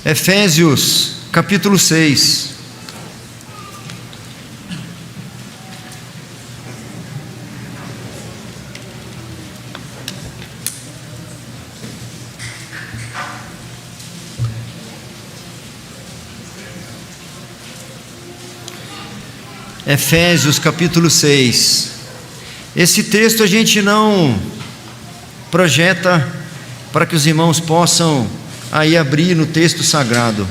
Efésios capítulo 6. Efésios capítulo 6. Esse texto a gente não projeta para que os irmãos possam aí abrir no texto sagrado.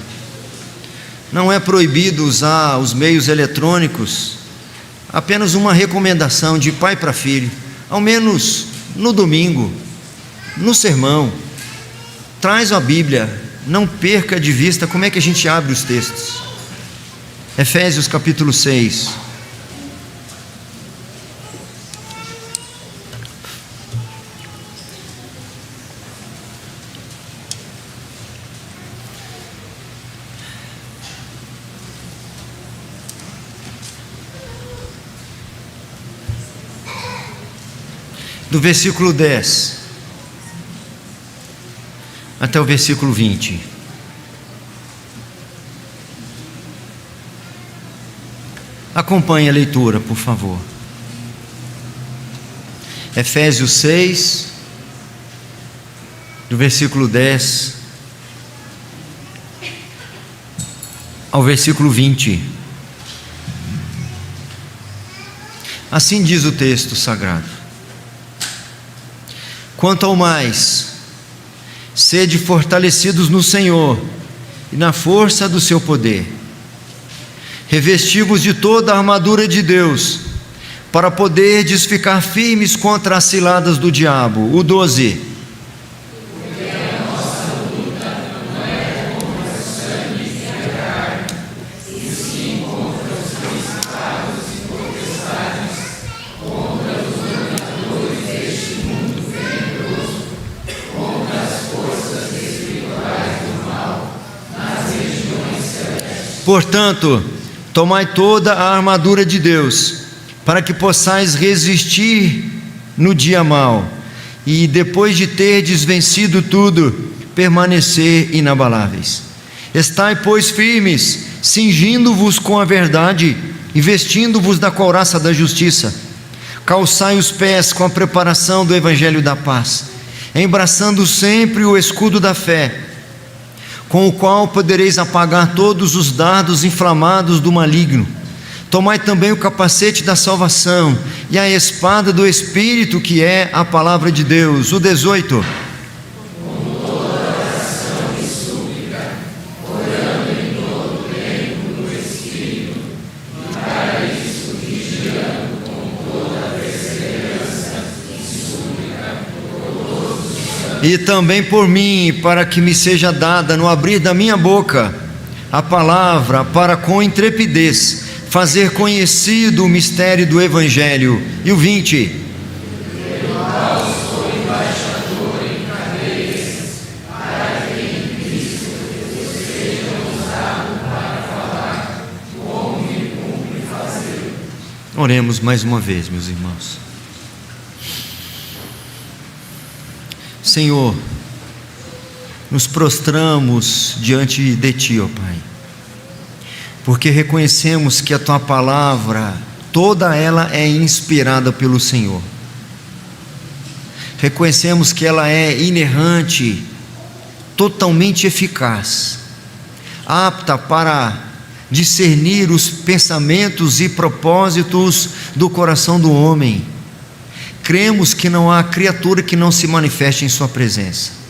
Não é proibido usar os meios eletrônicos, apenas uma recomendação de pai para filho, ao menos no domingo, no sermão. Traz a Bíblia, não perca de vista como é que a gente abre os textos. Efésios capítulo 6. Do versículo 10 até o versículo 20. Acompanhe a leitura, por favor. Efésios 6, do versículo 10 ao versículo 20. Assim diz o texto sagrado: quanto ao mais, sede fortalecidos no Senhor e na força do seu poder. Revesti-vos de toda a armadura de Deus, para poderdes ficar firmes contra as ciladas do diabo. O 12. Porque a nossa luta não é contra sangue e carne, e sim contra os principados e potestades, contra os dominadores deste mundo tenebroso, contra as forças espirituais do mal nas regiões celestes. Portanto, tomai toda a armadura de Deus, para que possais resistir no dia mau, e depois de terdes vencido tudo, permanecer inabaláveis. Estai, pois, firmes, cingindo-vos com a verdade e vestindo-vos da couraça da justiça. Calçai os pés com a preparação do evangelho da paz, embraçando sempre o escudo da fé, com o qual podereis apagar todos os dardos inflamados do maligno. Tomai também o capacete da salvação e a espada do Espírito, que é a palavra de Deus. O 18. Com toda oração e súplica, orando em todo tempo no Espírito, e para isso vigiando com toda perseverança e súplica por todos os santos. E também por mim, para que me seja dada no abrir da minha boca a palavra, para com intrepidez fazer conhecido o mistério do evangelho. E o 20. Pelo qual sou embaixador em cadeias, para que em Cristo eu seja usado para falar como me cumpre fazer. Oremos mais uma vez, meus irmãos. Senhor, nos prostramos diante de Ti, ó Pai, porque reconhecemos que a Tua palavra, toda ela é inspirada pelo Senhor. Reconhecemos que ela é inerrante, totalmente eficaz, apta para discernir os pensamentos e propósitos do coração do homem. Cremos que não há criatura que não se manifeste em Sua presença.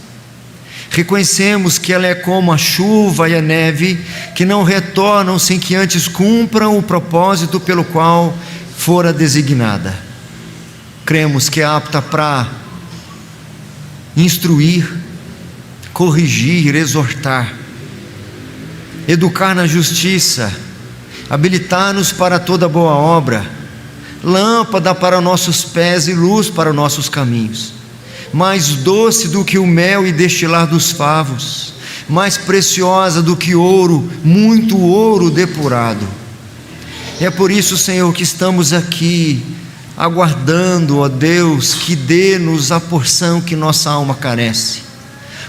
Reconhecemos que ela é como a chuva e a neve, que não retornam sem que antes cumpram o propósito pelo qual fora designada. Cremos que é apta para instruir, corrigir, exortar, educar na justiça, habilitar-nos para toda boa obra, lâmpada para nossos pés e luz para os nossos caminhos. Mais doce do que o mel e destilar dos favos, mais preciosa do que ouro, muito ouro depurado. É por isso, Senhor, que estamos aqui, aguardando, ó Deus, que dê-nos a porção que nossa alma carece.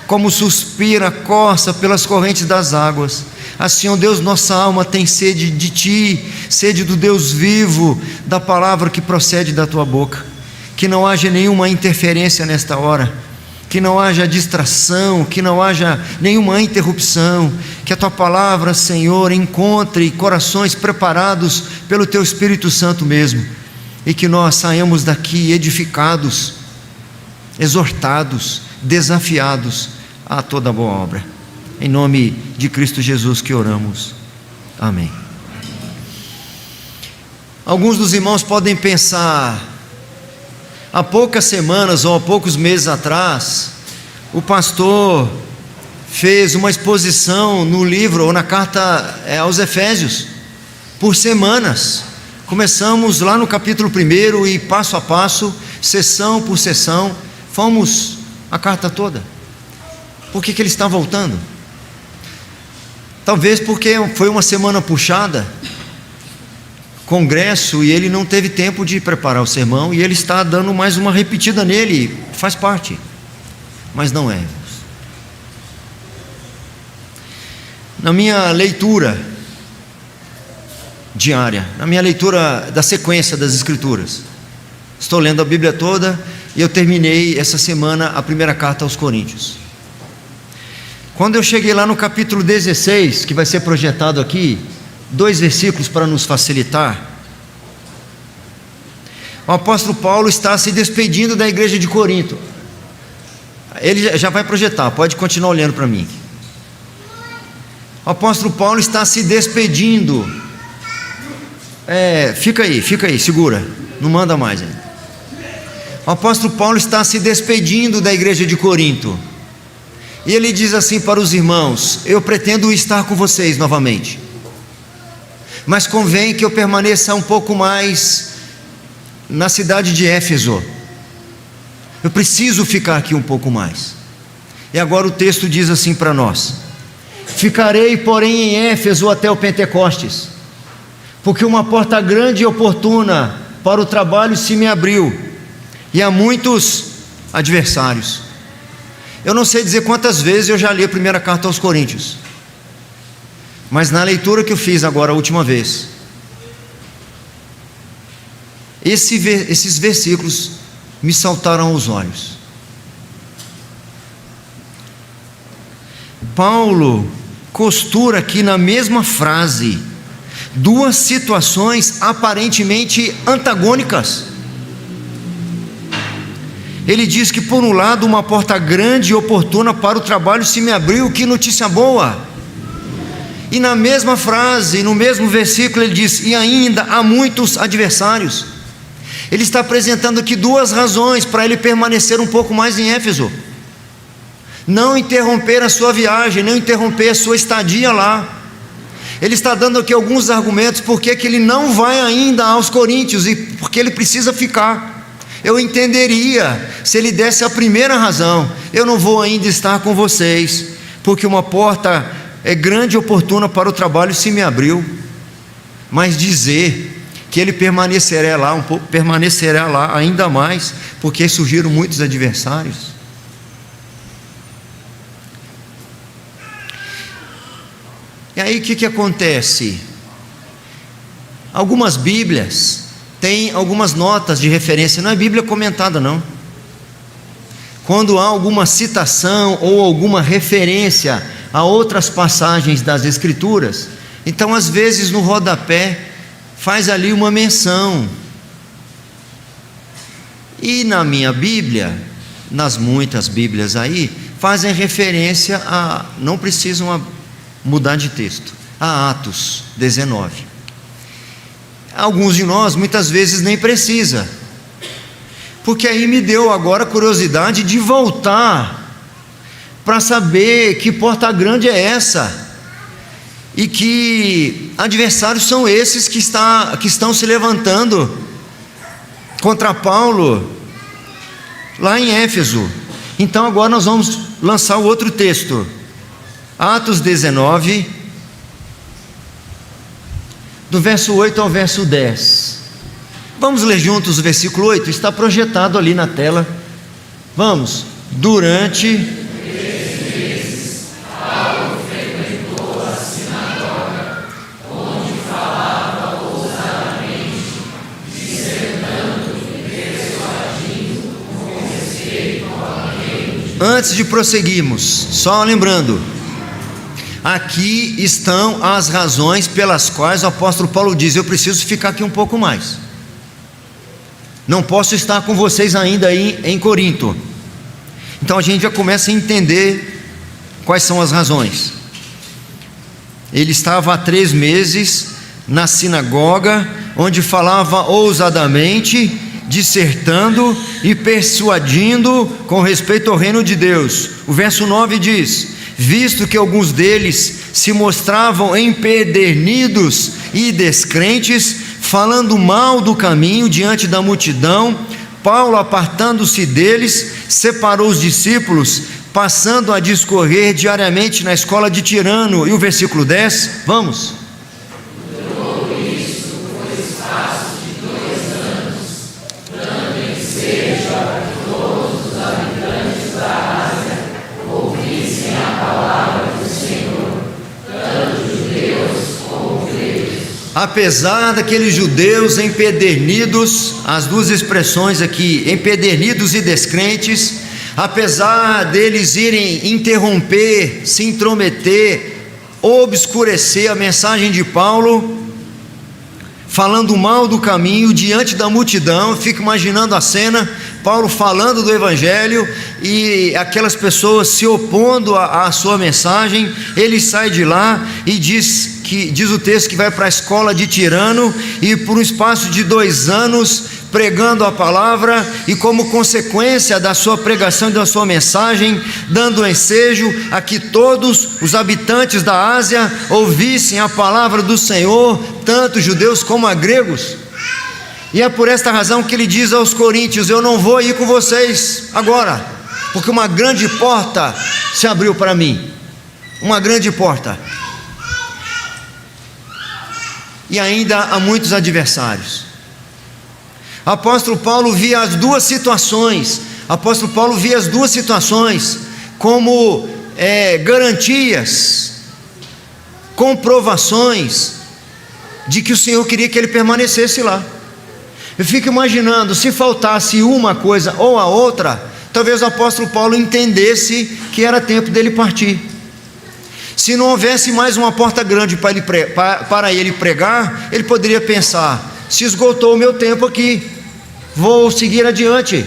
como suspira, coça pelas correntes das águas. Assim, ó Deus, nossa alma tem sede de Ti, sede do Deus vivo, da palavra que procede da Tua boca. Que não haja nenhuma interferência nesta hora, que não haja distração, que não haja nenhuma interrupção, que a Tua palavra, Senhor, encontre corações preparados pelo Teu Espírito Santo mesmo, e que nós saímos daqui edificados, exortados, desafiados a toda boa obra. Em nome de Cristo Jesus que oramos. Amém. Alguns dos irmãos podem pensar: há poucas semanas ou há poucos meses atrás, o pastor fez uma exposição no livro ou na carta aos Efésios, por semanas. Começamos lá no capítulo 1 e passo a passo, sessão por sessão, fomos a carta toda. Por que ele está voltando? Talvez porque foi uma semana puxada, congresso, e ele não teve tempo de preparar o sermão, e ele está dando mais uma repetida nele, faz parte, mas não é. Na minha leitura diária, na minha leitura da sequência das Escrituras, estou lendo a Bíblia toda, e eu terminei essa semana a primeira carta aos Coríntios. Quando eu cheguei lá no capítulo 16, que vai ser projetado aqui, 2 versículos para nos facilitar, o apóstolo Paulo está se despedindo da igreja de Corinto. Ele já vai projetar, pode continuar olhando para mim. O apóstolo Paulo está se despedindo. Fica aí, segura, não manda mais ainda. O apóstolo Paulo está se despedindo da igreja de Corinto, e ele diz assim para os irmãos: eu pretendo estar com vocês novamente, mas convém que eu permaneça um pouco mais na cidade de Éfeso. Eu preciso ficar aqui um pouco mais. E agora o texto diz assim para nós: ficarei, porém, em Éfeso até o Pentecostes, porque uma porta grande e oportuna para o trabalho se me abriu, e há muitos adversários. Eu não sei dizer quantas vezes eu já li a primeira carta aos Coríntios, mas na leitura que eu fiz agora a última vez, esses versículos me saltaram aos olhos. Paulo costura aqui na mesma frase duas situações aparentemente antagônicas. Ele diz que, por um lado, uma porta grande e oportuna para o trabalho se me abriu. Que notícia boa! E na mesma frase, no mesmo versículo, ele diz: e ainda há muitos adversários. Ele está apresentando aqui duas razões para ele permanecer um pouco mais em Éfeso: não interromper a sua viagem, não interromper a sua estadia lá. Ele está dando aqui alguns argumentos porque que ele não vai ainda aos Coríntios e porque ele precisa ficar. Eu entenderia se ele desse a primeira razão: eu não vou ainda estar com vocês, porque uma porta grande e oportuna para o trabalho se me abriu. Mas dizer que ele permanecerá lá ainda mais, porque surgiram muitos adversários. E aí o que acontece? Algumas Bíblias tem algumas notas de referência, não é Bíblia comentada não. Quando há alguma citação ou alguma referência a outras passagens das Escrituras, então às vezes no rodapé faz ali uma menção. E na minha Bíblia, nas muitas Bíblias aí, fazem referência a, não precisam mudar de texto, a Atos 19. Alguns de nós muitas vezes nem precisa, porque aí me deu agora curiosidade de voltar para saber que porta grande é essa, e que adversários são esses que estão se levantando contra Paulo lá em Éfeso. Então agora nós vamos lançar o outro texto, Atos 19, do verso 8 ao verso 10. Vamos ler juntos o versículo 8, está projetado ali na tela. Vamos. Durante antes de prosseguirmos, só lembrando, aqui estão as razões pelas quais o apóstolo Paulo diz: eu preciso ficar aqui um pouco mais, não posso estar com vocês ainda aí em Corinto. Então a gente já começa a entender quais são as razões. Ele estava há 3 meses na sinagoga, onde falava ousadamente, dissertando e persuadindo com respeito ao reino de Deus. O verso 9 diz: visto que alguns deles se mostravam empedernidos e descrentes, falando mal do caminho diante da multidão, Paulo, apartando-se deles, separou os discípulos, passando a discorrer diariamente na escola de Tirano. E o versículo 10, vamos. Apesar daqueles judeus empedernidos, as duas expressões aqui, empedernidos e descrentes, apesar deles irem interromper, se intrometer, obscurecer a mensagem de Paulo, falando mal do caminho diante da multidão, eu fico imaginando a cena, Paulo falando do evangelho e aquelas pessoas se opondo à sua mensagem. Ele sai de lá e diz o texto que vai para a escola de Tirano, e por um espaço de 2 anos pregando a palavra, e como consequência da sua pregação e da sua mensagem, dando ensejo a que todos os habitantes da Ásia ouvissem a palavra do Senhor, tanto judeus como gregos. E é por esta razão que ele diz aos coríntios: eu não vou ir com vocês agora, porque uma grande porta se abriu para mim, uma grande porta, e ainda há muitos adversários. Apóstolo Paulo via as duas situações, como garantias, comprovações de que o Senhor queria que ele permanecesse lá. Eu fico imaginando, se faltasse uma coisa ou a outra, talvez o apóstolo Paulo entendesse que era tempo dele partir. Se não houvesse mais uma porta grande para ele pregar, ele poderia pensar: se esgotou o meu tempo aqui, vou seguir adiante.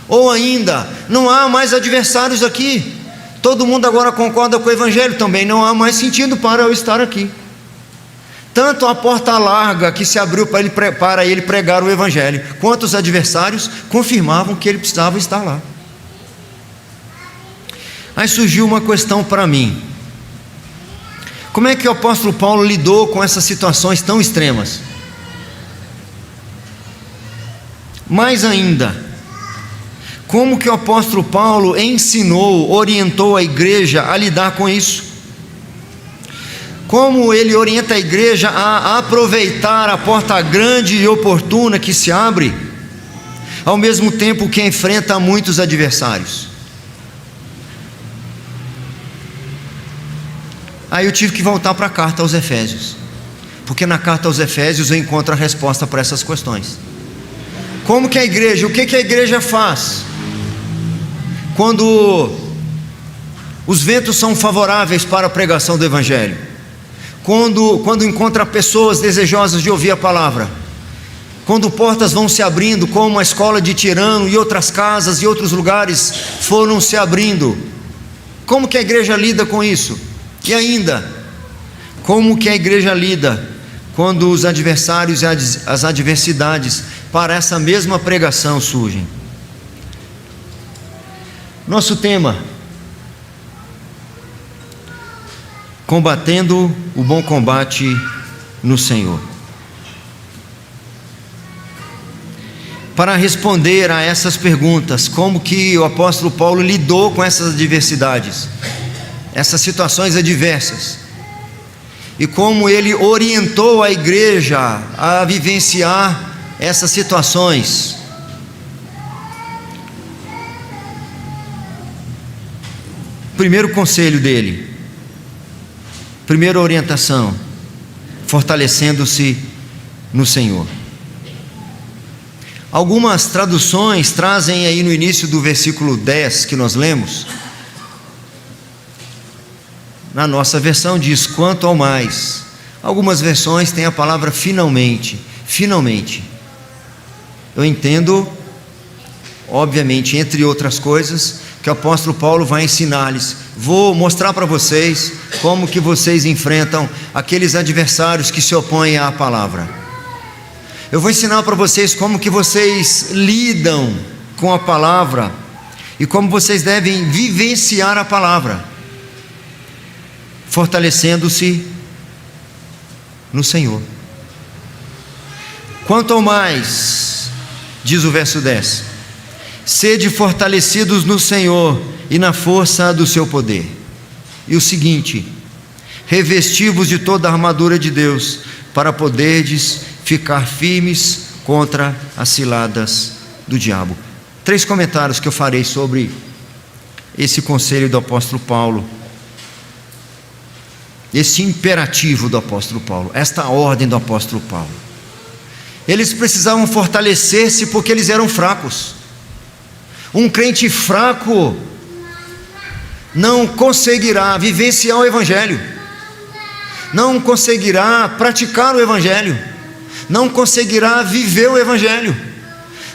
Ou ainda, não há mais adversários aqui, todo mundo agora concorda com o evangelho, também não há mais sentido para eu estar aqui. Tanto a porta larga que se abriu para ele pregar o evangelho, quanto os adversários confirmavam que ele precisava estar lá. Aí surgiu uma questão para mim: como é que o apóstolo Paulo lidou com essas situações tão extremas? Mais ainda, como que o apóstolo Paulo ensinou, orientou a igreja a lidar com isso? Como ele orienta a igreja a aproveitar a porta grande e oportuna que se abre, ao mesmo tempo que enfrenta muitos adversários? Aí eu tive que voltar para a carta aos Efésios, porque na carta aos Efésios eu encontro a resposta para essas questões. Como que a igreja, o que a igreja faz quando os ventos são favoráveis para a pregação do evangelho? Quando encontra pessoas desejosas de ouvir a palavra, quando portas vão se abrindo, como a escola de Tirano e outras casas e outros lugares foram se abrindo, como que a igreja lida com isso? E ainda, como que a igreja lida quando os adversários e as adversidades para essa mesma pregação surgem? Nosso tema: combatendo o bom combate no Senhor. Para responder a essas perguntas, como que o apóstolo Paulo lidou com essas adversidades, essas situações adversas, e como ele orientou a igreja a vivenciar essas situações. Primeiro conselho dele, primeira orientação: fortalecendo-se no Senhor. Algumas traduções trazem aí no início do versículo 10 que nós lemos, na nossa versão diz quanto ao mais. Algumas versões têm a palavra finalmente. Finalmente. Eu entendo, obviamente, entre outras coisas, que o apóstolo Paulo vai ensinar-lhes. Vou mostrar para vocês como que vocês enfrentam aqueles adversários que se opõem à palavra. Eu vou ensinar para vocês como que vocês lidam com a palavra e como vocês devem vivenciar a palavra, fortalecendo-se no Senhor. Quanto ao mais, diz o verso 10, sede fortalecidos no Senhor e na força do seu poder. E o seguinte, revesti-vos de toda a armadura de Deus, para poderdes ficar firmes contra as ciladas do diabo. 3 comentários que eu farei sobre esse conselho do apóstolo Paulo, esse imperativo do apóstolo Paulo, esta ordem do apóstolo Paulo. Eles precisavam fortalecer-se porque eles eram fracos. Um crente fraco não conseguirá vivenciar o Evangelho, não conseguirá praticar o Evangelho, não conseguirá viver o Evangelho,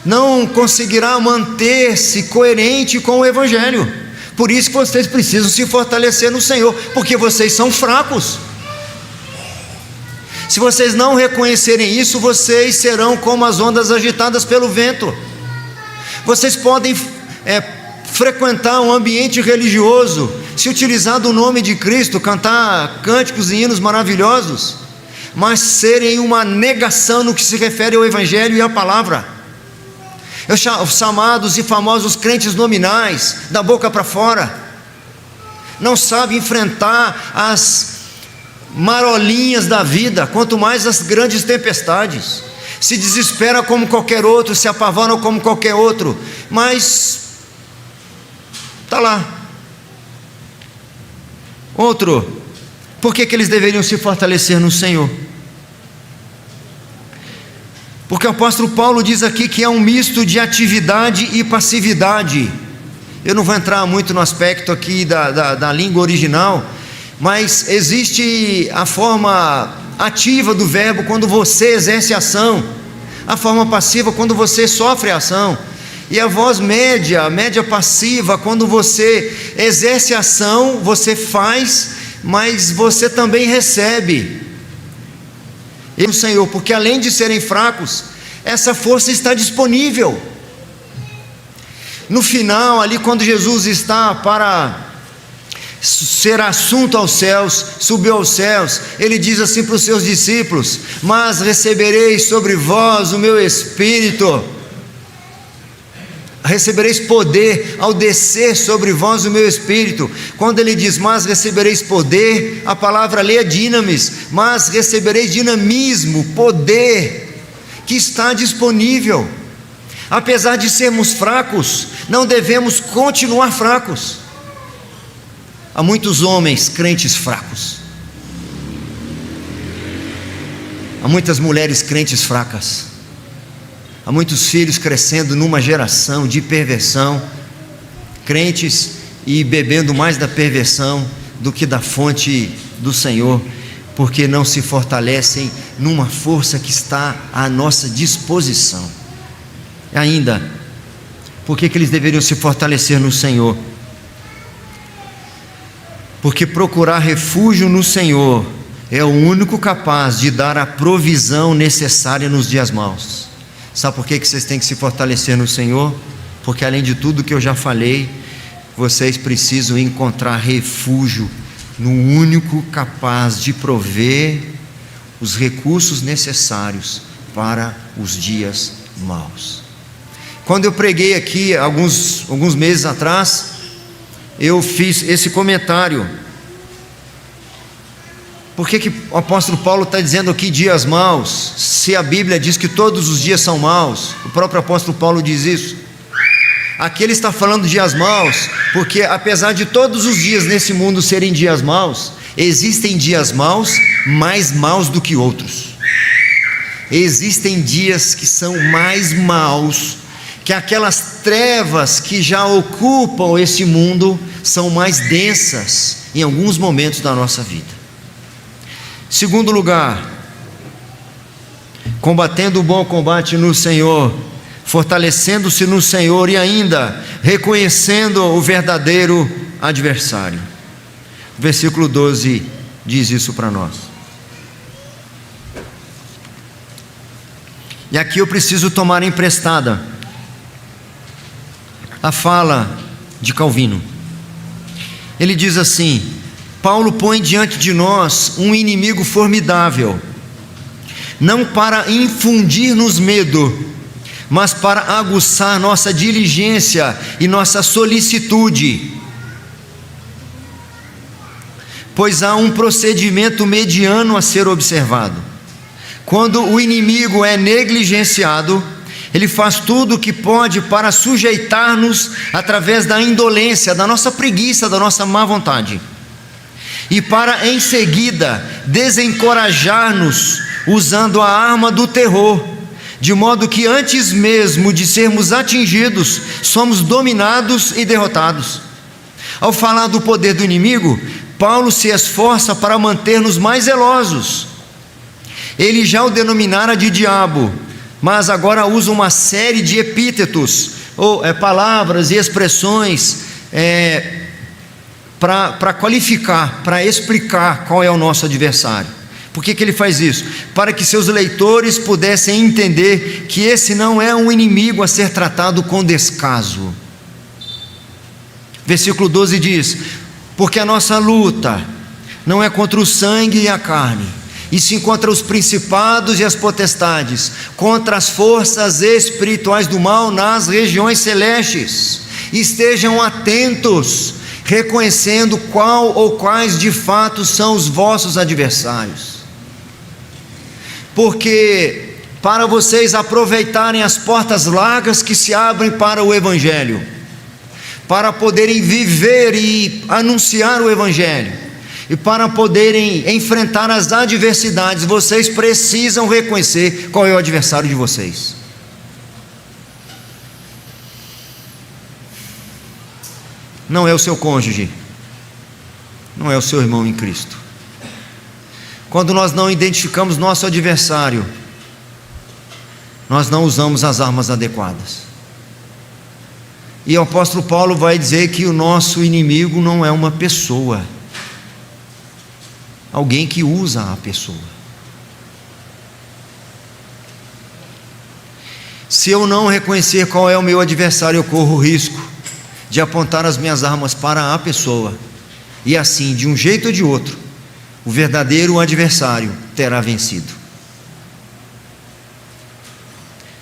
não conseguirá manter-se coerente com o Evangelho. Por isso que vocês precisam se fortalecer no Senhor, porque vocês são fracos. Se vocês não reconhecerem isso, vocês serão como as ondas agitadas pelo vento. Vocês podem frequentar um ambiente religioso, se utilizar do nome de Cristo, cantar cânticos e hinos maravilhosos, mas serem uma negação no que se refere ao Evangelho e à palavra. Os chamados e famosos crentes nominais, da boca para fora, não sabem enfrentar as marolinhas da vida, quanto mais as grandes tempestades. Se desespera como qualquer outro, se apavoram como qualquer outro, mas está lá. Outro, por que eles deveriam se fortalecer no Senhor? Porque o apóstolo Paulo diz aqui que é um misto de atividade e passividade. Eu não vou entrar muito no aspecto aqui da língua original, mas existe a forma ativa do verbo quando você exerce ação, a forma passiva quando você sofre a ação, e a voz média passiva, quando você exerce ação, você faz, mas você também recebe. E o Senhor, porque além de serem fracos, essa força está disponível. No final, ali quando Jesus está para ser assunto aos céus, subiu aos céus, ele diz assim para os seus discípulos: mas recebereis sobre vós o meu Espírito, recebereis poder ao descer sobre vós o meu Espírito. Quando ele diz mas recebereis poder, a palavra ali é dinamis, mas recebereis dinamismo, poder que está disponível. Apesar de sermos fracos, não devemos continuar fracos. Há muitos homens crentes fracos, há muitas mulheres crentes fracas, há muitos filhos crescendo numa geração de perversão, crentes e bebendo mais da perversão do que da fonte do Senhor, porque não se fortalecem numa força que está à nossa disposição. Ainda, por que eles deveriam se fortalecer no Senhor? Porque procurar refúgio no Senhor é o único capaz de dar a provisão necessária nos dias maus. Sabe por que vocês têm que se fortalecer no Senhor? Porque além de tudo que eu já falei, vocês precisam encontrar refúgio no único capaz de prover os recursos necessários para os dias maus. Quando eu preguei aqui alguns meses atrás, eu fiz esse comentário. Por que o apóstolo Paulo está dizendo aqui dias maus, se a Bíblia diz que todos os dias são maus? O próprio apóstolo Paulo diz isso. Aqui ele está falando dias maus, porque apesar de todos os dias nesse mundo serem dias maus, existem dias maus mais maus do que outros. existem dias que são mais maus, que aquelas trevas que já ocupam esse mundo são mais densas em alguns momentos da nossa vida. Segundo lugar, combatendo o bom combate no Senhor, fortalecendo-se no Senhor e ainda reconhecendo o verdadeiro adversário. O versículo 12 diz isso para nós. E aqui eu preciso tomar emprestada a fala de Calvino. Ele diz assim: Paulo põe diante de nós um inimigo formidável, não para infundir-nos medo, mas para aguçar nossa diligência e nossa solicitude. Pois há um procedimento mediano a ser observado. Quando o inimigo é negligenciado, ele faz tudo o que pode para sujeitar-nos através da indolência, da nossa preguiça, da nossa má vontade, e para em seguida desencorajar-nos usando a arma do terror, de modo que antes mesmo de sermos atingidos, somos dominados e derrotados. Ao falar do poder do inimigo, Paulo se esforça para manter-nos mais zelosos. Ele já o denominara de diabo, mas agora usa uma série de epítetos, ou palavras e expressões para qualificar, para explicar qual é o nosso adversário. Por que ele faz isso? Para que seus leitores pudessem entender que esse não é um inimigo a ser tratado com descaso. Versículo 12 diz: porque a nossa luta não é contra o sangue e a carne, e sim contra os principados e as potestades, contra as forças espirituais do mal nas regiões celestes. Estejam atentos, reconhecendo qual ou quais de fato são os vossos adversários. Porque para vocês aproveitarem as portas largas que se abrem para o Evangelho, para poderem viver e anunciar o Evangelho, e para poderem enfrentar as adversidades, vocês precisam reconhecer qual é o adversário de vocês. Não é o seu cônjuge, não é o seu irmão em Cristo. Quando nós não identificamos nosso adversário, nós não usamos as armas adequadas. E o apóstolo Paulo vai dizer que o nosso inimigo não é uma pessoa, alguém que usa a pessoa. Se eu não reconhecer qual é o meu adversário, eu corro o risco de apontar as minhas armas para a pessoa, e assim, de um jeito ou de outro, o verdadeiro adversário terá vencido.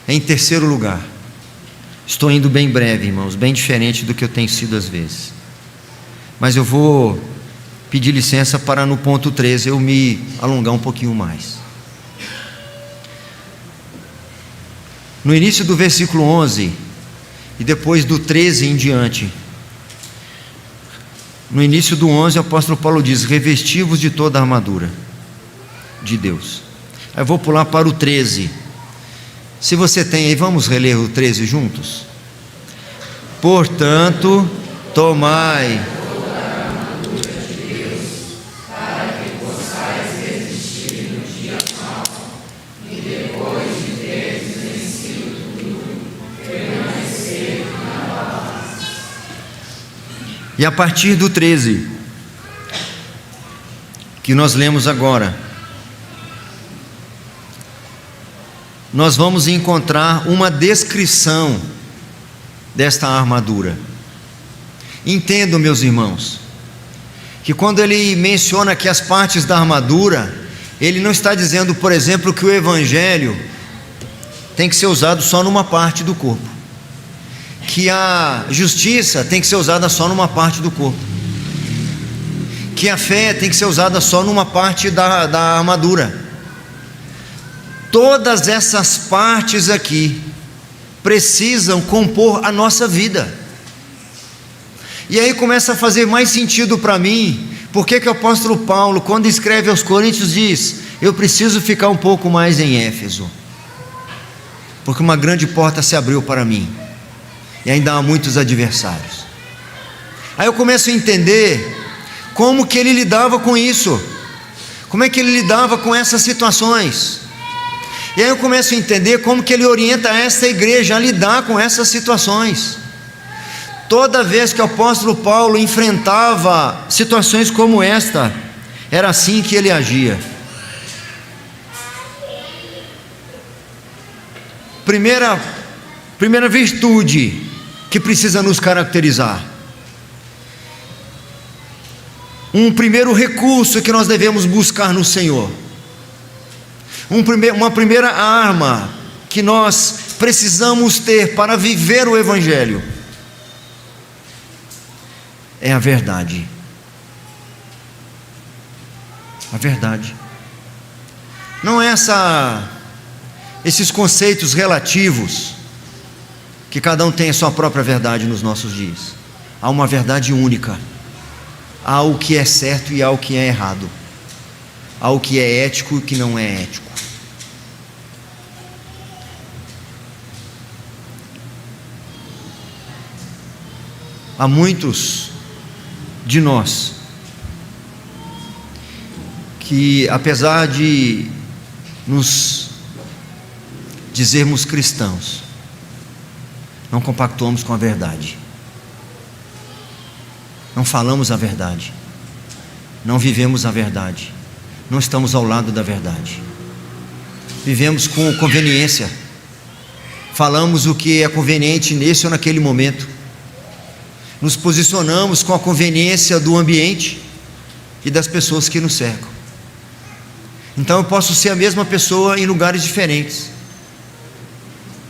Em terceiro lugar, estou indo bem breve, irmãos, bem diferente do que eu tenho sido às vezes, mas eu vou pedir licença para no ponto 13 eu me alongar um pouquinho mais. No início do versículo 11 e depois do 13 em diante, no início do 11 o apóstolo Paulo diz: revesti-vos de toda a armadura de Deus. Aí eu vou pular para o 13. Se você tem aí, vamos reler o 13 juntos? Portanto, tomai E a partir do 13, que nós lemos agora, nós vamos encontrar uma descrição desta armadura. Entendam, meus irmãos, que quando ele menciona aqui as partes da armadura, ele não está dizendo, por exemplo, que o Evangelho tem que ser usado só numa parte do corpo, que a justiça tem que ser usada só numa parte do corpo, que a fé tem que ser usada só numa parte da armadura. Todas essas partes aqui precisam compor a nossa vida. E aí começa a fazer mais sentido para mim, porque que o apóstolo Paulo, quando escreve aos Coríntios, diz: eu preciso ficar um pouco mais em Éfeso, porque uma grande porta se abriu para mim, e ainda há muitos adversários. Aí eu começo a entender como que ele lidava com isso, como é que ele lidava com essas situações. E aí eu começo a entender como que ele orienta essa igreja a lidar com essas situações. Toda vez que o apóstolo Paulo enfrentava situações como esta, era assim que ele agia. Primeira virtude que precisa nos caracterizar. Um primeiro recurso que nós devemos buscar no Senhor. Uma primeira arma que nós precisamos ter para viver o Evangelho é a verdade. A verdade. Não é esses conceitos relativos, que cada um tem a sua própria verdade nos nossos dias. Há uma verdade única. Há o que é certo e há o que é errado. Há o que é ético e o que não é ético. Há muitos de nós que, apesar de nos dizermos cristãos, não compactuamos com a verdade, não falamos a verdade, não vivemos a verdade, não estamos ao lado da verdade, vivemos com conveniência, falamos o que é conveniente nesse ou naquele momento, nos posicionamos com a conveniência do ambiente e das pessoas que nos cercam. Então eu posso ser a mesma pessoa em lugares diferentes,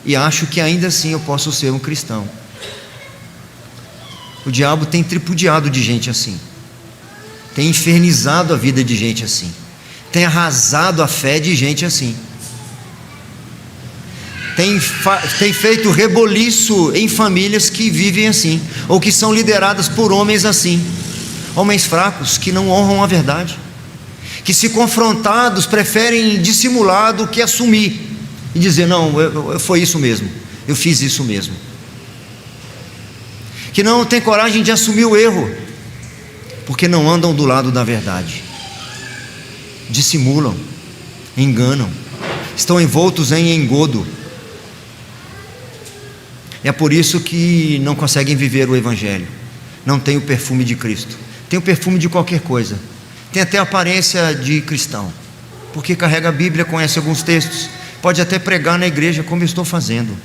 e acho que ainda assim eu posso ser um cristão. O diabo tem tripudiado de gente assim, tem infernizado a vida de gente assim, tem arrasado a fé de gente assim, tem feito reboliço em famílias que vivem assim, ou que são lideradas por homens assim, homens fracos que não honram a verdade, que, se confrontados, preferem dissimular do que assumir e dizer: não, foi isso mesmo, eu fiz isso mesmo. Que não tem coragem de assumir o erro, porque não andam do lado da verdade, dissimulam, enganam, estão envoltos em engodo. É por isso que não conseguem viver o Evangelho, não tem o perfume de Cristo, tem o perfume de qualquer coisa, tem até a aparência de cristão, porque carrega a Bíblia, conhece alguns textos, pode até pregar na igreja como eu estou fazendo,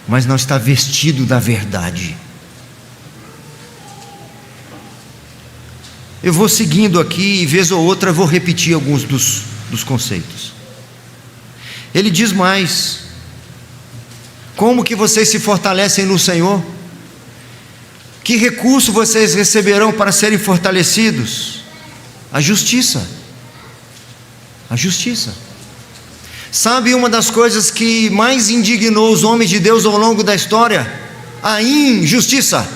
mas não está vestido da verdade. Eu vou seguindo aqui, e vez ou outra vou repetir alguns dos conceitos. Ele diz mais: como que vocês se fortalecem no Senhor? Que recurso vocês receberão para serem fortalecidos? A justiça. A justiça. Sabe uma das coisas que mais indignou os homens de Deus ao longo da história? A injustiça.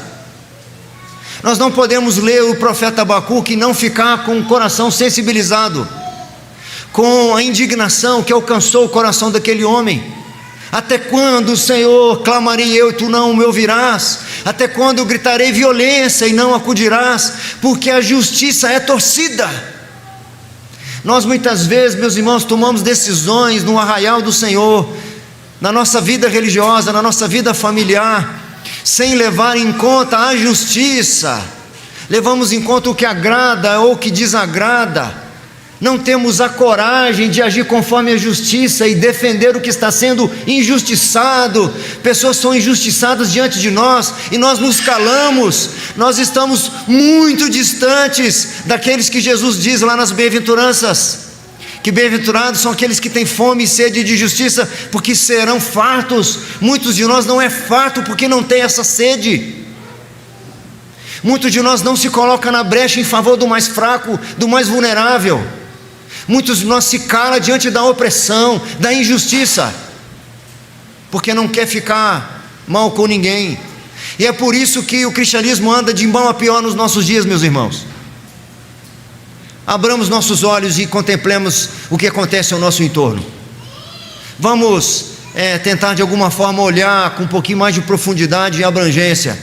Nós não podemos ler o profeta Abacuque e não ficar com o coração sensibilizado com a indignação que alcançou o coração daquele homem. Até quando, Senhor, clamarei eu e tu não me ouvirás? Até quando eu gritarei violência e não acudirás? Porque a justiça é torcida. Nós muitas vezes, meus irmãos, tomamos decisões no arraial do Senhor, na nossa vida religiosa, na nossa vida familiar, sem levar em conta a justiça. Levamos em conta o que agrada ou o que desagrada. Não temos a coragem de agir conforme a justiça e defender o que está sendo injustiçado. Pessoas são injustiçadas diante de nós e nós nos calamos. Nós estamos muito distantes daqueles que Jesus diz lá nas bem-aventuranças, que bem-aventurados são aqueles que têm fome e sede de justiça, porque serão fartos. Muitos de nós não é farto porque não tem essa sede. Muitos de nós não se colocam na brecha em favor do mais fraco, do mais vulnerável. Muitos de nós se calam diante da opressão, da injustiça, porque não quer ficar mal com ninguém. E é por isso que o cristianismo anda de mal a pior nos nossos dias, meus irmãos. Abramos nossos olhos e contemplemos o que acontece ao nosso entorno. Vamos tentar de alguma forma olhar com um pouquinho mais de profundidade e abrangência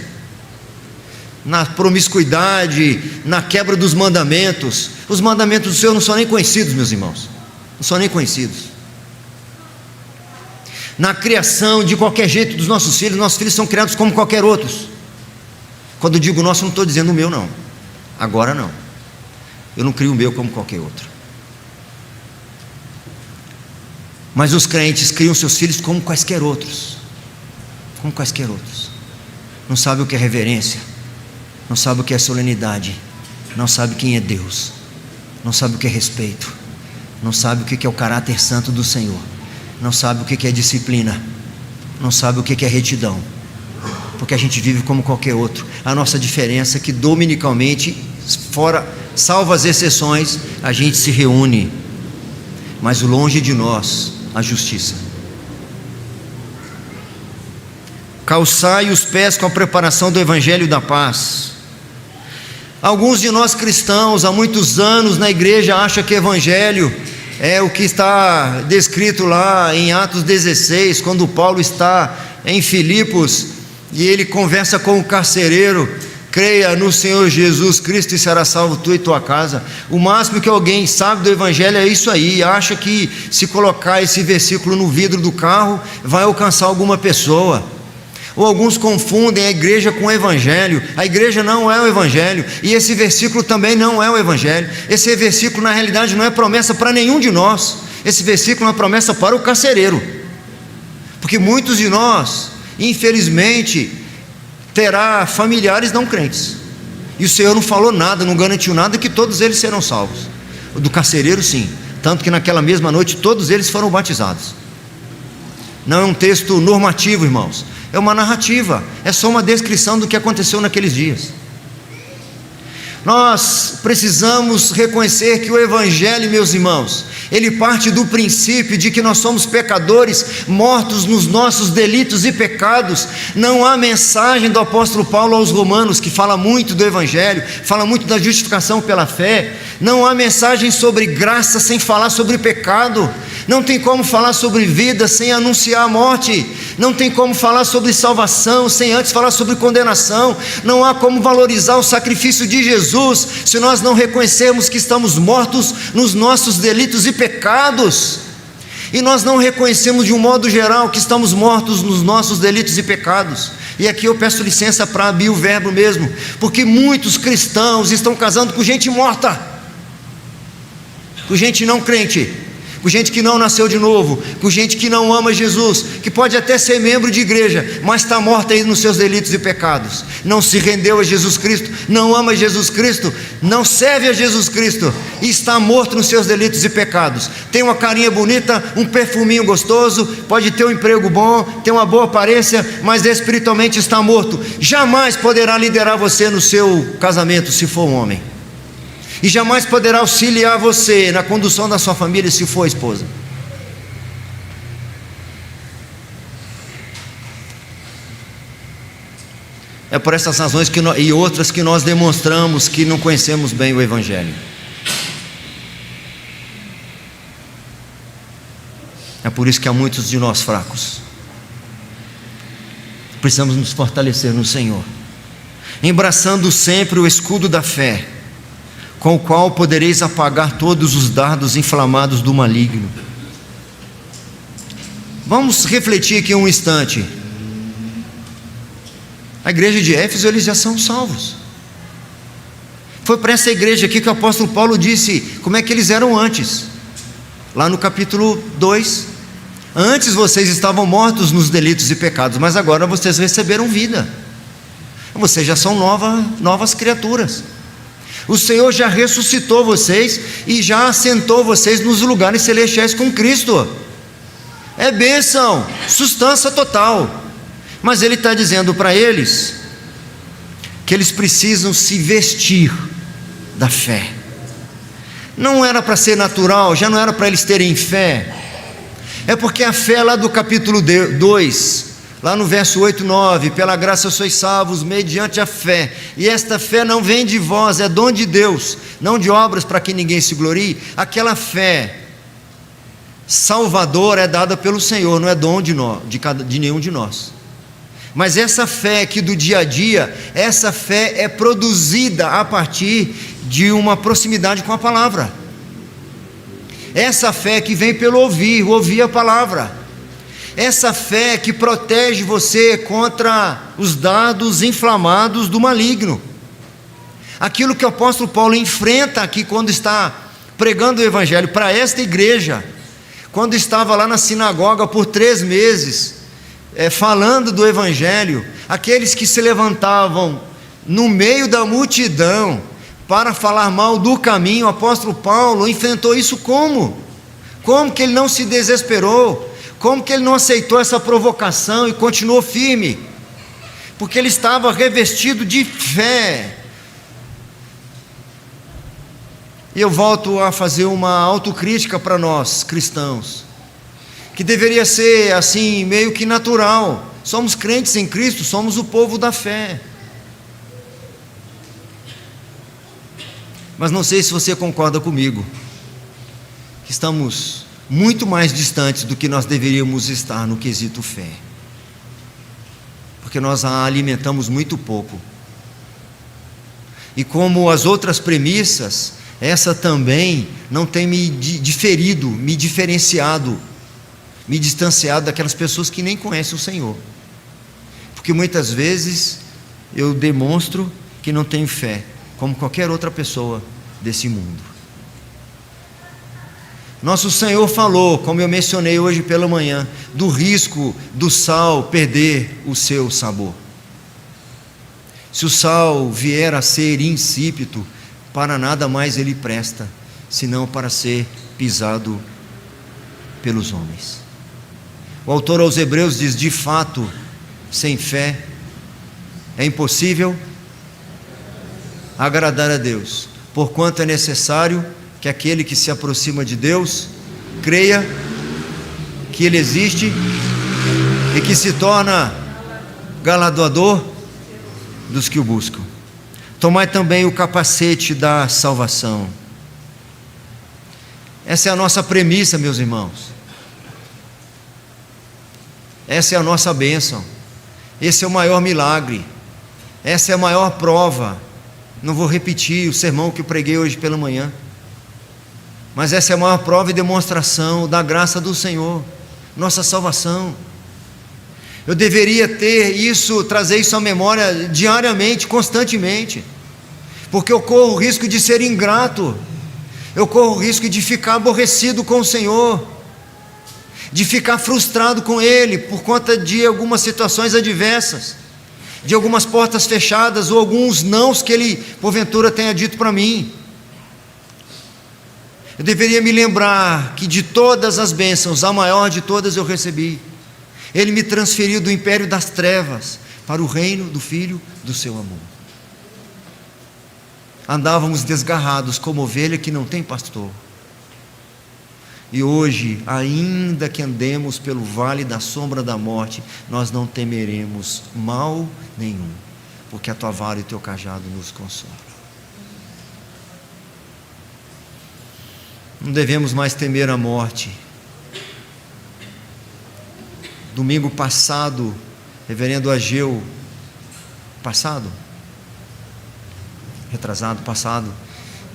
na promiscuidade, na quebra dos mandamentos. Os mandamentos do Senhor não são nem conhecidos, meus irmãos, não são nem conhecidos. Na criação de qualquer jeito dos nossos filhos são criados como qualquer outros. Quando eu digo nosso, não estou dizendo o meu não, agora não, eu não crio o meu como qualquer outro. Mas os crentes criam seus filhos como quaisquer outros, não sabe o que é reverência, não sabe o que é solenidade, não sabe quem é Deus, não sabe o que é respeito, não sabe o que é o caráter santo do Senhor, não sabe o que é disciplina, não sabe o que é retidão, porque a gente vive como qualquer outro. A nossa diferença é que dominicalmente, salvo as exceções, a gente se reúne, mas longe de nós a justiça. Calçai os pés com a preparação do Evangelho da paz. Alguns de nós cristãos, há muitos anos na igreja, acham que Evangelho é o que está descrito lá em Atos 16, quando Paulo está em Filipos e ele conversa com o carcereiro: creia no Senhor Jesus Cristo e será salvo tu e tua casa. O máximo que alguém sabe do Evangelho é isso aí, acha que se colocar esse versículo no vidro do carro vai alcançar alguma pessoa. Ou alguns confundem a igreja com o Evangelho. A igreja não é o Evangelho, e esse versículo também não é o Evangelho. Esse versículo na realidade não é promessa para nenhum de nós. Esse versículo é uma promessa para o carcereiro, porque muitos de nós, infelizmente, terá familiares não crentes, e o Senhor não falou nada, não garantiu nada que todos eles serão salvos. O do carcereiro sim, tanto que naquela mesma noite todos eles foram batizados. Não é um texto normativo, irmãos, é uma narrativa, é só uma descrição do que aconteceu naqueles dias. Nós precisamos reconhecer que o Evangelho, meus irmãos, ele parte do princípio de que nós somos pecadores, mortos nos nossos delitos e pecados. Não há mensagem do apóstolo Paulo aos Romanos, que fala muito do Evangelho, fala muito da justificação pela fé. Não há mensagem sobre graça sem falar sobre pecado. Não tem como falar sobre vida sem anunciar a morte. Não tem como falar sobre salvação sem antes falar sobre condenação. Não há como valorizar o sacrifício de Jesus se nós não reconhecermos que estamos mortos nos nossos delitos e pecados. E nós não reconhecemos de um modo geral que estamos mortos nos nossos delitos e pecados. E aqui eu peço licença para abrir o verbo mesmo, porque muitos cristãos estão casando com gente morta, com gente não crente, com gente que não nasceu de novo, com gente que não ama Jesus, que pode até ser membro de igreja, mas está morta aí nos seus delitos e pecados, não se rendeu a Jesus Cristo, não ama Jesus Cristo, não serve a Jesus Cristo, e está morto nos seus delitos e pecados. Tem uma carinha bonita, um perfuminho gostoso, pode ter um emprego bom, tem uma boa aparência, mas espiritualmente está morto. Jamais poderá liderar você no seu casamento se for um homem, e jamais poderá auxiliar você na condução da sua família se for esposa. É por essas razões e outras que nós demonstramos que não conhecemos bem o Evangelho. É por isso que há muitos de nós fracos. Precisamos nos fortalecer no Senhor, embraçando sempre o escudo da fé, com o qual podereis apagar todos os dardos inflamados do maligno. Vamos refletir aqui um instante. A igreja de Éfeso, eles já são salvos. Foi para essa igreja aqui que o apóstolo Paulo disse como é que eles eram antes, lá no capítulo 2. Antes vocês estavam mortos nos delitos e pecados, mas agora vocês receberam vida. Vocês já são novas criaturas. O Senhor já ressuscitou vocês e já assentou vocês nos lugares celestiais com Cristo. É bênção, sustância total. Mas Ele está dizendo para eles que eles precisam se vestir da fé. Não era para ser natural, já não era para eles terem fé. É porque a fé lá do capítulo 2, Lá no verso 8, 9, pela graça sois salvos mediante a fé, e esta fé não vem de vós, é dom de Deus, não de obras para que ninguém se glorie. Aquela fé salvadora é dada pelo Senhor, não é dom de nenhum de nós. Mas essa fé que do dia a dia, essa fé é produzida a partir de uma proximidade com a palavra. Essa fé que vem pelo ouvir a palavra. Essa fé que protege você contra os dardos inflamados do maligno. Aquilo que o apóstolo Paulo enfrenta aqui quando está pregando o evangelho para esta igreja, quando estava lá na sinagoga por 3 meses, falando do evangelho, aqueles que se levantavam no meio da multidão para falar mal do caminho, o apóstolo Paulo enfrentou isso como? Como que ele não se desesperou? Como que ele não aceitou essa provocação e continuou firme? Porque ele estava revestido de fé. E eu volto a fazer uma autocrítica para nós, cristãos, que deveria ser assim, meio que natural. Somos crentes em Cristo, somos o povo da fé. Mas não sei se você concorda comigo, que estamos muito mais distantes do que nós deveríamos estar no quesito fé, porque nós a alimentamos muito pouco. E como as outras premissas, essa também não tem me diferenciado, me distanciado daquelas pessoas que nem conhecem o Senhor, porque muitas vezes eu demonstro que não tenho fé, como qualquer outra pessoa desse mundo. Nosso Senhor falou, como eu mencionei hoje pela manhã, do risco do sal perder o seu sabor. Se o sal vier a ser insípido, para nada mais ele presta, senão para ser pisado pelos homens. O autor aos Hebreus diz: de fato, sem fé é impossível agradar a Deus, porquanto é necessário que aquele que se aproxima de Deus creia que Ele existe e que se torna galardoador dos que o buscam. Tomai também o capacete da salvação. Essa é a nossa premissa, meus irmãos. Essa é a nossa bênção. Esse é o maior milagre. Essa é a maior prova. Não vou repetir o sermão que eu preguei hoje pela manhã, mas essa é a maior prova e demonstração da graça do Senhor, nossa salvação. Eu deveria trazer isso à memória diariamente, constantemente, porque eu corro o risco de ser ingrato, eu corro o risco de ficar aborrecido com o Senhor, de ficar frustrado com Ele, por conta de algumas situações adversas, de algumas portas fechadas, ou alguns nãos que Ele, porventura, tenha dito para mim. Eu deveria me lembrar que de todas as bênçãos, a maior de todas eu recebi. Ele me transferiu do império das trevas para o reino do Filho do seu amor. Andávamos desgarrados como ovelha que não tem pastor. E hoje, ainda que andemos pelo vale da sombra da morte, nós não temeremos mal nenhum, porque a tua vara e o teu cajado nos consolam. Não devemos mais temer a morte. Domingo passado, reverendo Ageu, retrasado,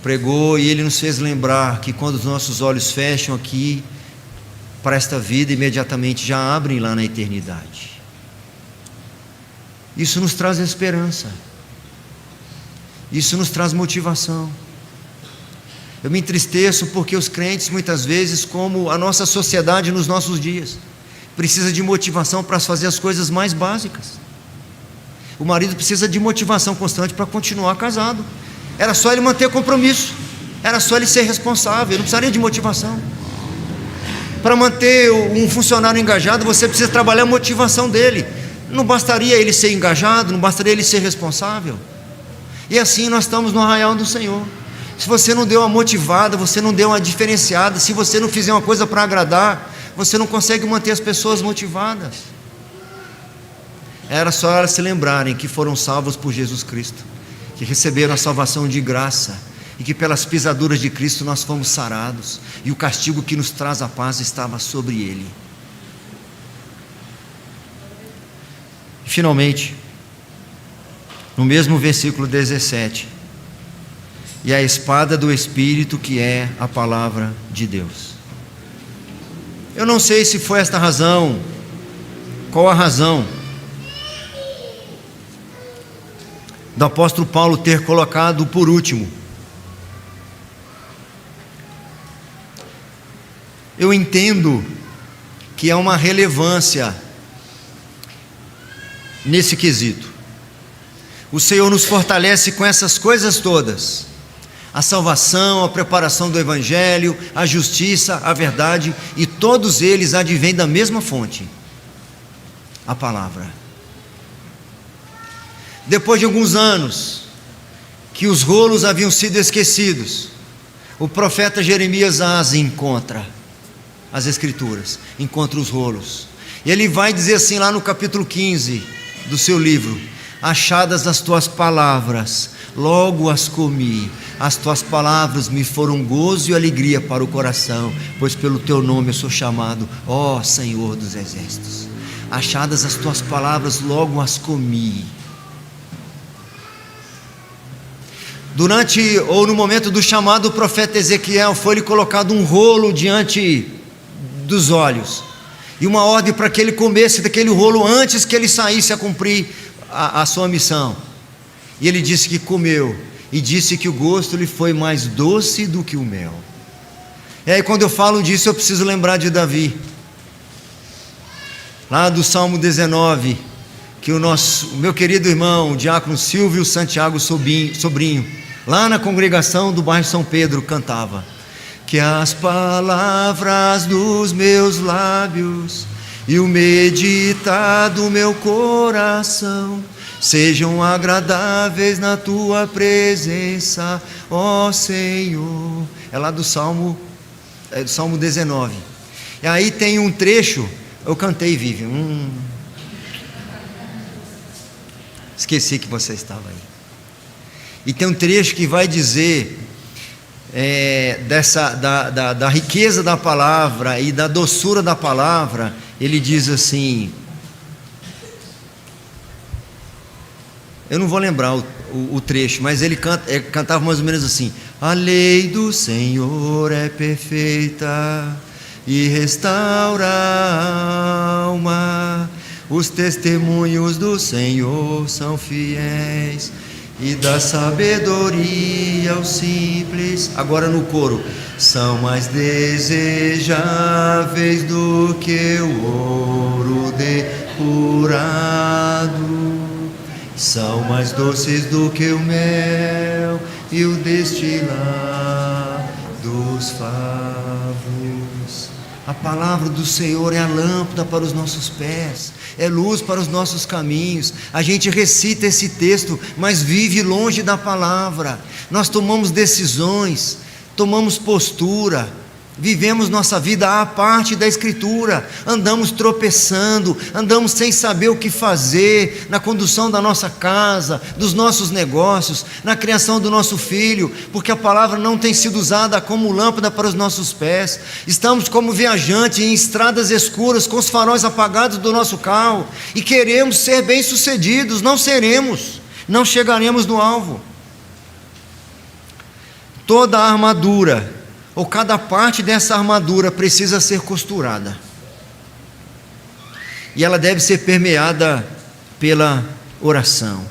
pregou, e ele nos fez lembrar que quando os nossos olhos fecham aqui para esta vida, imediatamente já abrem lá na eternidade. Isso nos traz esperança, isso nos traz motivação. Eu me entristeço porque os crentes, muitas vezes, como a nossa sociedade nos nossos dias, precisa de motivação para fazer as coisas mais básicas. O marido precisa de motivação constante para continuar casado. Era só ele manter compromisso, era só ele ser responsável, ele não precisaria de motivação. Para manter um funcionário engajado, você precisa trabalhar a motivação dele. Não bastaria ele ser engajado, não bastaria ele ser responsável. E assim nós estamos no arraial do Senhor. Se você não deu uma motivada, você não deu uma diferenciada, se você não fizer uma coisa para agradar, você não consegue manter as pessoas motivadas. Era só elas se lembrarem que foram salvas por Jesus Cristo, que receberam a salvação de graça, e que pelas pisaduras de Cristo nós fomos sarados, e o castigo que nos traz a paz estava sobre ele. E finalmente, no mesmo versículo 17, e a espada do Espírito, que é a palavra de Deus. Eu não sei se foi esta razão, qual a razão do apóstolo Paulo ter colocado por último. Eu entendo que há uma relevância nesse quesito. O Senhor nos fortalece com essas coisas todas: a salvação, a preparação do Evangelho, a justiça, a verdade, e todos eles advêm da mesma fonte, a palavra. Depois de alguns anos que os rolos haviam sido esquecidos, o profeta Jeremias as encontra, as escrituras, encontra os rolos, e ele vai dizer assim lá no capítulo 15 do seu livro: achadas as tuas palavras, logo as comi, as tuas palavras me foram gozo e alegria para o coração, pois pelo teu nome eu sou chamado, ó Senhor dos exércitos. Achadas as tuas palavras, logo as comi. Durante ou no momento do chamado do profeta Ezequiel, foi-lhe colocado um rolo diante dos olhos, e uma ordem para que ele comesse daquele rolo antes que ele saísse a cumprir a sua missão. E ele disse que comeu, e disse que o gosto lhe foi mais doce do que o mel. E aí, quando eu falo disso, eu preciso lembrar de Davi, lá do Salmo 19, que o meu querido irmão, o diácono Silvio Santiago Sobrinho, lá na congregação do bairro São Pedro, cantava: que as palavras dos meus lábios e o meditar do meu coração sejam agradáveis na tua presença, ó Senhor. É lá do Salmo 19. E aí tem um trecho, eu cantei, Vivian, esqueci que você estava aí. E tem um trecho que vai dizer da riqueza da palavra e da doçura da palavra. Ele diz assim, eu não vou lembrar o trecho, mas ele cantava mais ou menos assim: a lei do Senhor é perfeita e restaura a alma, os testemunhos do Senhor são fiéis e dá sabedoria aos simples. Agora no coro: são mais desejáveis do que o ouro depurado, são mais doces do que o mel e o destilar dos favos. A palavra do Senhor é a lâmpada para os nossos pés, é luz para os nossos caminhos. A gente recita esse texto, mas vive longe da palavra. Nós tomamos decisões, tomamos postura, vivemos nossa vida à parte da Escritura, andamos tropeçando, andamos sem saber o que fazer na condução da nossa casa, dos nossos negócios, na criação do nosso filho, porque a palavra não tem sido usada como lâmpada para os nossos pés. Estamos como viajantes em estradas escuras, com os faróis apagados do nosso carro, e queremos ser bem-sucedidos, não seremos, não chegaremos no alvo. Toda a armadura, ou cada parte dessa armadura, precisa ser costurada, e ela deve ser permeada pela oração.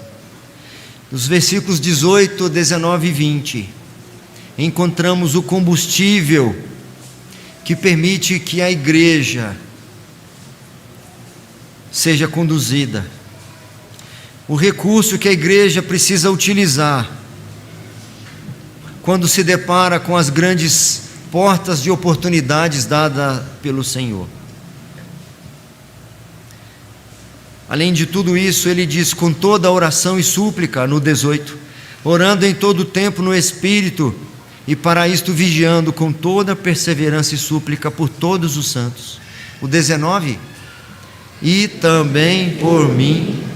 Nos versículos 18, 19 e 20, encontramos o combustível que permite que a igreja seja conduzida, o recurso que a igreja precisa utilizar quando se depara com as grandes portas de oportunidades dadas pelo Senhor. Além de tudo isso, ele diz: com toda oração e súplica, no 18, orando em todo o tempo no Espírito, e para isto vigiando com toda perseverança e súplica por todos os santos. O 19, e também por mim,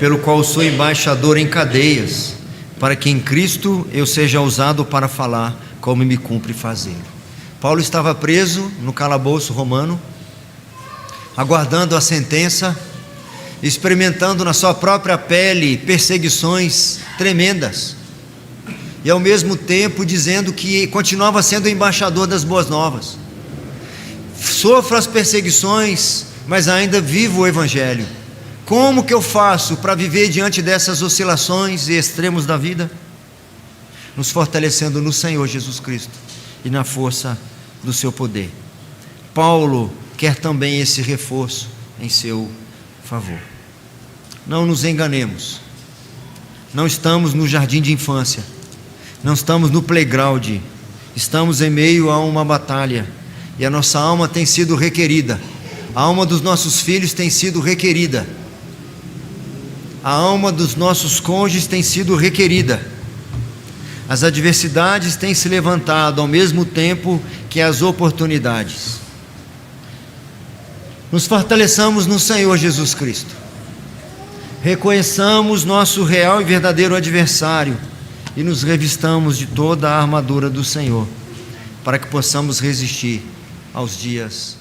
pelo qual sou embaixador em cadeias, para que em Cristo eu seja usado para falar como me cumpre fazer. Paulo estava preso no calabouço romano, aguardando a sentença, experimentando na sua própria pele perseguições tremendas, e ao mesmo tempo dizendo que continuava sendo embaixador das boas novas. Sofro as perseguições, mas ainda vivo o Evangelho. Como que eu faço para viver diante dessas oscilações e extremos da vida? Nos fortalecendo no Senhor Jesus Cristo e na força do seu poder. Paulo quer também esse reforço em seu favor. Não nos enganemos. Não estamos no jardim de infância. Não estamos no playground. Estamos em meio a uma batalha. E a nossa alma tem sido requerida. A alma dos nossos filhos tem sido requerida. A alma dos nossos cônjuges tem sido requerida. As adversidades têm se levantado ao mesmo tempo que as oportunidades. Nos fortaleçamos no Senhor Jesus Cristo. Reconheçamos nosso real e verdadeiro adversário e nos revistamos de toda a armadura do Senhor, para que possamos resistir aos dias